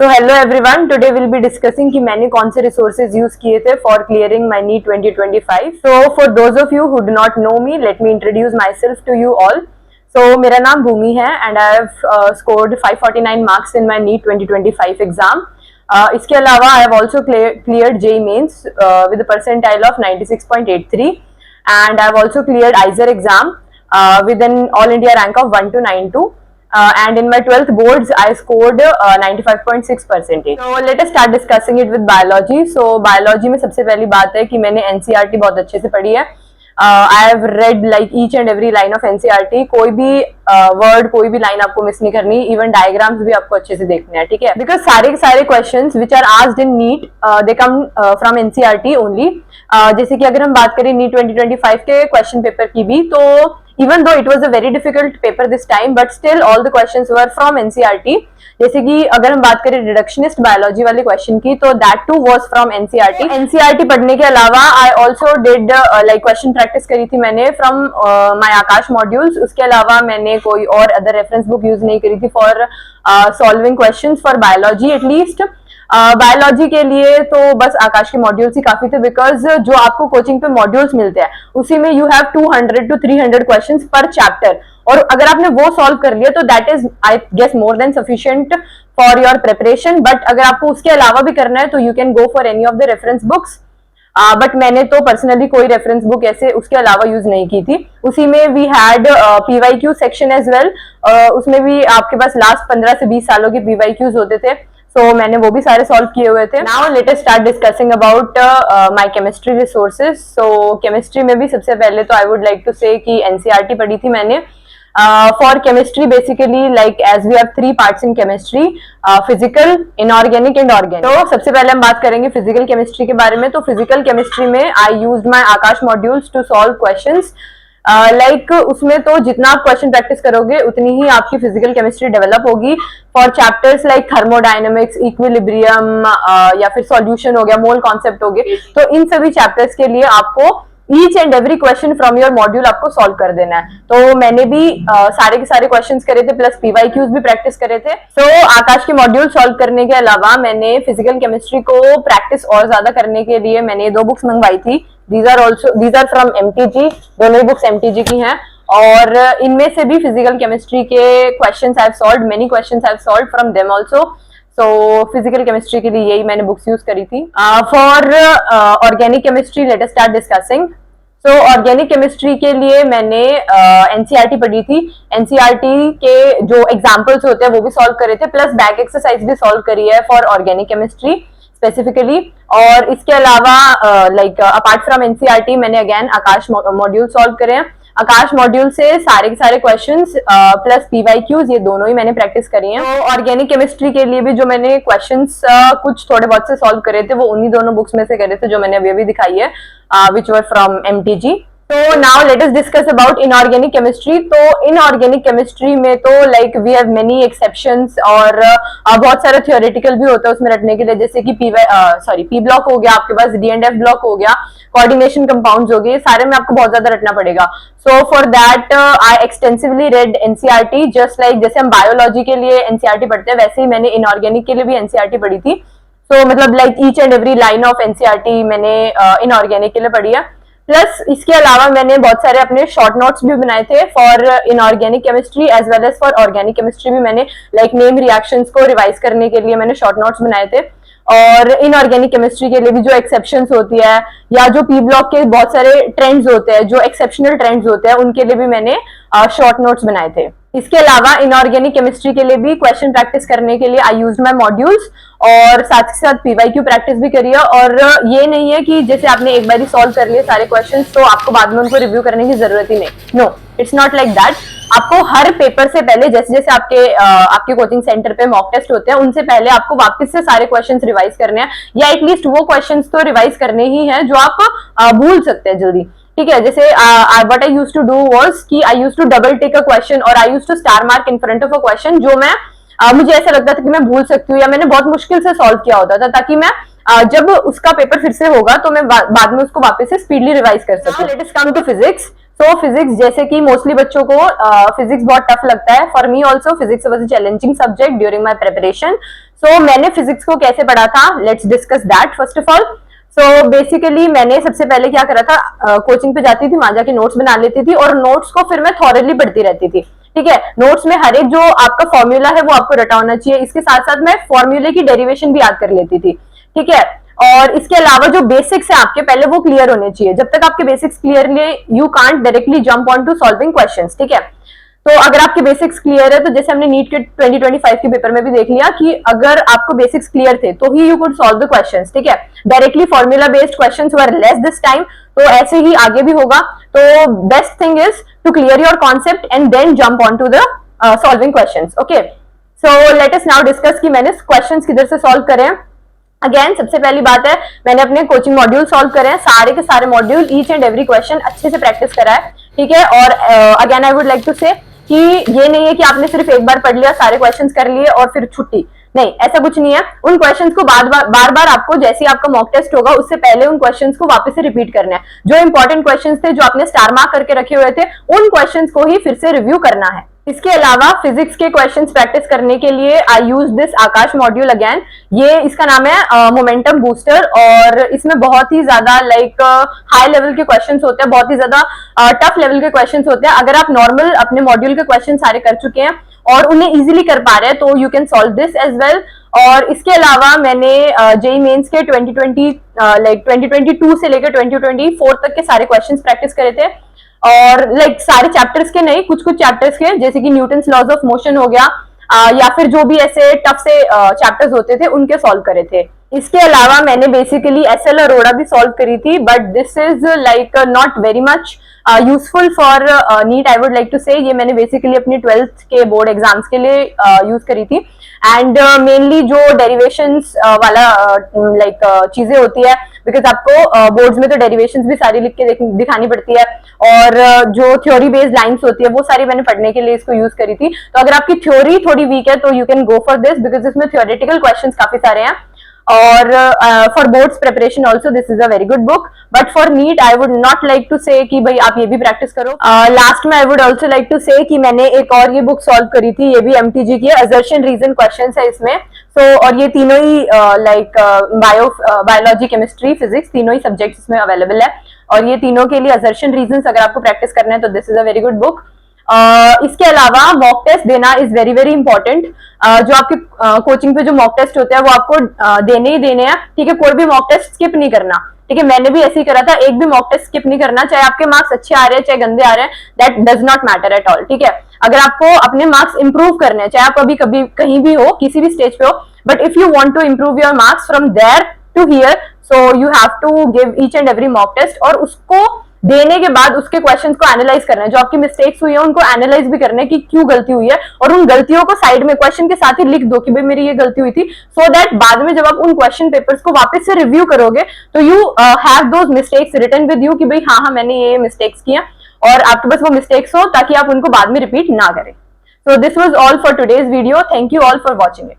So hello everyone, today we'll be discussing कि मैंने कौन से resources use किए थे for clearing my NEET 2025. So for those of you who do not know me, let me introduce myself to you all. So मेरा नाम भूमि है and I have scored 549 marks in my NEET 2025 exam. इसके अलावा I have also cleared JEE Mains with a percentile of 96.83 and I have also cleared IISER exam with an all India rank of 1292. And in my 12th boards, I scored 95.6%. So let us start discussing it with biology. So biology में सबसे पहली बात है कि मैंने NCERT बहुत अच्छे से पढ़ी है. I have read like each and every line of NCERT. कोई भी word, कोई भी line आपको मिस नहीं करनी. Even diagrams भी आपको अच्छे से देखने हैं, ठीक है? Because सारे के सारे questions which are asked in NEET, they come from NCERT only. जैसे कि अगर हम बात करें NEET 2025 के question paper की भी, तो even though it was a very difficult paper this time, but still all the questions were from NCERT. जैसे कि अगर हम बात करें रिडक्शनिस्ट बायोलॉजी वाले क्वेश्चन की, तो that too was from NCERT. NCERT पढ़ने के अलावा I also did like question practice करी थी मैंने फ्रॉम माय आकाश मॉड्यूल्स. उसके अलावा मैंने कोई और अदर रेफरेंस बुक यूज नहीं करी थी for solving questions for biology. At least biology के लिए तो बस आकाश के मॉड्यूल्स ही काफी थे, बिकॉज जो आपको कोचिंग पे मॉड्यूल्स मिलते हैं उसी में you have 200 to 300 questions per chapter, और अगर आपने वो सॉल्व कर लिया तो that is I guess more than sufficient for your preparation. But अगर आपको उसके अलावा भी करना है तो you can go for any of the reference books. But मैंने तो पर्सनली कोई रेफरेंस बुक ऐसे उसके अलावा यूज नहीं की थी. उसी में we had PYQ section as well. उसमें भी आपके पास लास्ट 15 से 20 सालों के PYQs होते थे, so मैंने वो भी सारे सॉल्व किए हुए थे. Now let us start discussing about my chemistry resources. So chemistry में भी सबसे पहले तो आई वुड लाइक टू से कि NCERT पढ़ी थी मैंने. For chemistry basically like as we have 3 parts in chemistry, physical, inorganic and organic. तो सबसे पहले हम बात करेंगे फिजिकल केमिस्ट्री के बारे में. तो फिजिकल केमिस्ट्री में I used my Aakash modules to solve questions. Like उसमें तो जितना आप क्वेश्चन प्रैक्टिस करोगे उतनी ही आपकी फिजिकल केमिस्ट्री डेवलप होगी. For chapters like thermodynamics, equilibrium या फिर सॉल्यूशन हो गया, मोल कॉन्सेप्ट हो गए, तो इन सभी चैप्टर्स के लिए आपको each and every question from your module आपको सॉल्व कर देना है. तो मैंने भी सारे के सारे क्वेश्चंस करे थे, प्लस PYQs भी प्रैक्टिस करे थे. तो आकाश के मॉड्यूल सॉल्व करने के अलावा मैंने फिजिकल केमिस्ट्री को प्रैक्टिस और ज्यादा करने के लिए मैंने 2 बुक्स मंगवाई थी. These are from MTG. दोनों ही बुक्स MTG की हैं और इनमें से भी फिजिकल केमिस्ट्री के questions I have solved, many questions I have solved from them also. So physical chemistry के लिए यही मैंने बुक्स यूज करी थी. For organic chemistry let us start discussing. So organic chemistry के लिए मैंने NCERT पढ़ी थी. NCERT के जो एग्जाम्पल्स होते हैं वो भी सॉल्व करे थे, प्लस बैक एक्सरसाइज भी सॉल्व करी है फॉर ऑर्गेनिक केमिस्ट्री स्पेसिफिकली. और इसके अलावा लाइक अपार्ट फ्रॉम NCERT मैंने अगेन आकाश मॉड्यूल सॉल्व करे हैं. आकाश मॉड्यूल से सारे के सारे क्वेश्चंस प्लस PYQs ये दोनों ही मैंने प्रैक्टिस करी हैं. तो ऑर्गेनिक केमिस्ट्री के लिए भी जो मैंने क्वेश्चंस कुछ थोड़े बहुत से सॉल्व करे थे वो उन्हीं दोनों बुक्स में से करे थे जो मैंने अभी अभी दिखाई है, विच वर फ्रॉम MTG. तो now let us discuss about inorganic chemistry. तो इनऑर्गेनिक केमिस्ट्री में तो like we have many exceptions और बहुत सारा थियोरेटिकल भी होता है उसमें रटने के लिए, जैसे कि P ब्लॉक हो गया आपके पास, D&F ब्लॉक हो गया, कोऑर्डिनेशन कंपाउंड्स हो गए, सारे में आपको बहुत ज्यादा रटना पड़ेगा. So for that I extensively red NCERT. Just like जैसे हम बायोलॉजी के लिए NCERT पढ़ते हैं वैसे ही मैंने इनऑर्गेनिक के लिए भी NCERT पढ़ी थी. सो मतलब like each and every line of NCERT मैंने इनऑर्गेनिक के लिए पढ़ी है. प्लस इसके अलावा मैंने बहुत सारे अपने शॉर्ट नोट्स भी बनाए थे for inorganic chemistry as well as for organic chemistry भी. मैंने लाइक नेम रिएक्शंस को रिवाइज करने के लिए मैंने शॉर्ट नोट्स बनाए थे. और इनऑर्गेनिक केमिस्ट्री के लिए भी जो एक्सेप्शंस होती है या जो P ब्लॉक के बहुत सारे ट्रेंड्स होते हैं, जो एक्सेप्शनल ट्रेंड्स होते हैं, उनके लिए भी मैंने शॉर्ट नोट्स बनाए थे. इसके अलावा इनऑर्गेनिक केमिस्ट्री के लिए भी क्वेश्चन प्रैक्टिस करने के लिए आई यूज्ड माय मॉड्यूल्स और साथ ही साथ PYQ प्रैक्टिस भी करी है. और ये नहीं है कि जैसे आपने एक बार ही सॉल्व कर लिए सारे क्वेश्चंस तो आपको बाद में उनको रिव्यू करने की जरूरत ही नहीं. No, it's not like that. आपको हर पेपर से पहले जैसे जैसे आपके कोचिंग सेंटर पे मॉक टेस्ट होते हैं उनसे पहले आपको वापस से सारे क्वेश्चंस रिवाइज करने हैं, या एटलीस्ट वो क्वेश्चंस तो रिवाइज करने ही हैं जो आप भूल सकते हैं जल्दी. ठीक है, जैसे what I used to do was कि I used to double tick a question और I used to star mark in front of a question जो मैं मुझे ऐसा लगता था कि मैं भूल सकती हूँ या मैंने बहुत मुश्किल से सॉल्व किया होता था, ताकि मैं जब उसका पेपर फिर से होगा तो मैं बाद में उसको वापस से स्पीडली रिवाइज कर सकूं. Let us come to physics. So physics, जैसे कि मोस्टली बच्चों को फिजिक्स बहुत टफ लगता है, for me also physics was a challenging subject during my preparation. So मैंने फिजिक्स को कैसे पढ़ा था, let's discuss that first of all. So basically मैंने सबसे पहले क्या करा था, कोचिंग पे जाती थी, वहां जाके नोट्स बना लेती थी और नोट्स को फिर मैं थॉरली पढ़ती रहती थी। ठीक है, नोट्स में हर एक जो आपका फॉर्मूला है वो आपको रटा होना चाहिए, इसके साथ साथ मैं फॉर्मूले की डेरिवेशन भी याद कर लेती थी। ठीक है, और इसके अलावा जो बेसिक्स है आपके पहले वो क्लियर होने चाहिए। जब तक आपके basics clearly, you can't directly jump on to solving questions. ठीक है, तो अगर आपके बेसिक्स क्लियर है, तो जैसे हमने नीट के 2025 के पेपर में भी देख लिया कि अगर आपको बेसिक्स क्लियर थे तो ही you could solve the questions. ठीक है, directly formula based questions were less this time, तो ऐसे ही आगे भी होगा। तो best thing is to clear your concept and then jump on to the solving questions. Okay, so let us now discuss कि मैंने क्वेश्चंस किधर से सॉल्व करे हैं। अगेन सबसे पहली बात है, मैंने अपने कोचिंग मॉड्यूल सॉल्व करे हैं, सारे के सारे module, each and every question अच्छे से प्रैक्टिस करा है। ठीक है, और again I would like to say कि ये नहीं है कि आपने सिर्फ एक बार पढ़ लिया, सारे क्वेश्चंस कर लिए और फिर छुट्टी, नहीं, ऐसा कुछ नहीं है। उन क्वेश्चंस को बार बार आपको, जैसे आपका मॉक टेस्ट होगा उससे पहले उन क्वेश्चंस को वापस से रिपीट करना है। जो इंपॉर्टेंट क्वेश्चंस थे, जो आपने स्टार मार्क करके रखे हुए थे, उन क्वेश्चंस को ही फिर से रिव्यू करना है। इसके अलावा फिजिक्स के क्वेश्चंस प्रैक्टिस करने के लिए I use this Aakash module again. ये इसका नाम है मोमेंटम बूस्टर, और इसमें बहुत ही ज्यादा लाइक हाई लेवल के क्वेश्चंस होते हैं, बहुत ही ज्यादा टफ लेवल के क्वेश्चंस होते हैं। अगर आप नॉर्मल अपने मॉड्यूल के क्वेश्चन सारे कर चुके हैं और उन्हें इजीली कर पा रहे हैं, तो you can solve this as well. और इसके अलावा मैंने जेई मेंस के 2022 से लेकर 2024 तक के सारे क्वेश्चंस प्रैक्टिस करे थे, और लाइक सारे चैप्टर्स के नहीं, कुछ कुछ चैप्टर्स के, जैसे कि न्यूटन्स लॉज ऑफ मोशन हो गया, या फिर जो भी ऐसे टफ से चैप्टर्स होते थे उनके सॉल्व करे थे। इसके अलावा मैंने बेसिकली एसएल अरोड़ा भी सॉल्व करी थी, but this is like not very much useful for NEET, I would like to say. ये मैंने बेसिकली अपनी 12th के बोर्ड एग्जाम्स के लिए यूज करी थी, एंड मेनली जो डेरिवेशंस वाला लाइक चीजें होती है, बिकॉज आपको बोर्ड्स में तो डेरिवेशंस भी सारी लिख के दिखानी पड़ती है, और जो थ्योरी बेस्ड लाइंस होती है वो सारी मैंने पढ़ने के लिए इसको यूज करी थी। तो अगर आपकी थ्योरी थोड़ी वीक है तो you can go for this, because इसमें थ्योरेटिकल क्वेश्चंस काफी सारे हैं। और for boards preparation also this is a very good book, but for NEET I would not like to say कि भाई आप ये भी प्रैक्टिस करो। लास्ट में I would also like to say कि मैंने एक और ये बुक सॉल्व करी थी, ये भी एमटीजी की है, असर्शन रीजन क्वेश्चंस है इसमें। और ये तीनों ही लाइक बायोलॉजी, केमिस्ट्री, फिजिक्स, तीनों ही सब्जेक्ट्स इसमें अवेलेबल है, और ये तीनों के लिए असर्शन रीजंस अगर आपको प्रैक्टिस करना है तो this is a very good book. इसके अलावा मॉक टेस्ट देना इज वेरी वेरी इंपॉर्टेंट। जो आपके कोचिंग पे जो मॉक टेस्ट होते हैं वो आपको देने ही देने हैं। ठीक है, कोई भी मॉक टेस्ट स्किप नहीं करना। ठीक है, मैंने भी ऐसे ही करा था, एक भी मॉक टेस्ट स्किप नहीं करना, चाहे आपके मार्क्स अच्छे आ रहे हैं चाहे गंदे आ रहे हैं, that does not matter at all. ठीक है, अगर आपको अपने मार्क्स इंप्रूव करने हैं, चाहे आप अभी कभी कहीं भी हो, किसी भी स्टेज पे हो, but if you want to improve your marks from there to here, so you have to give each and every mock test, और उसको देने के बाद उसके क्वेश्चंस को एनालाइज करना है। जो आपकी मिस्टेक्स हुई है उनको एनालाइज भी करना है कि क्यों गलती हुई है, और उन गलतियों को साइड में क्वेश्चन के साथ ही लिख दो कि भाई मेरी ये गलती हुई थी, सो दैट बाद में जब आप उन क्वेश्चन पेपर्स को वापस से रिव्यू करोगे तो you have those mistakes written with you कि भाई हाँ मैंने ये मिस्टेक्स किया, और आपके पास वो मिस्टेक्स हो ताकि आप उनको बाद में रिपीट ना करें। So this was all for today's video. Thank you all for watching it.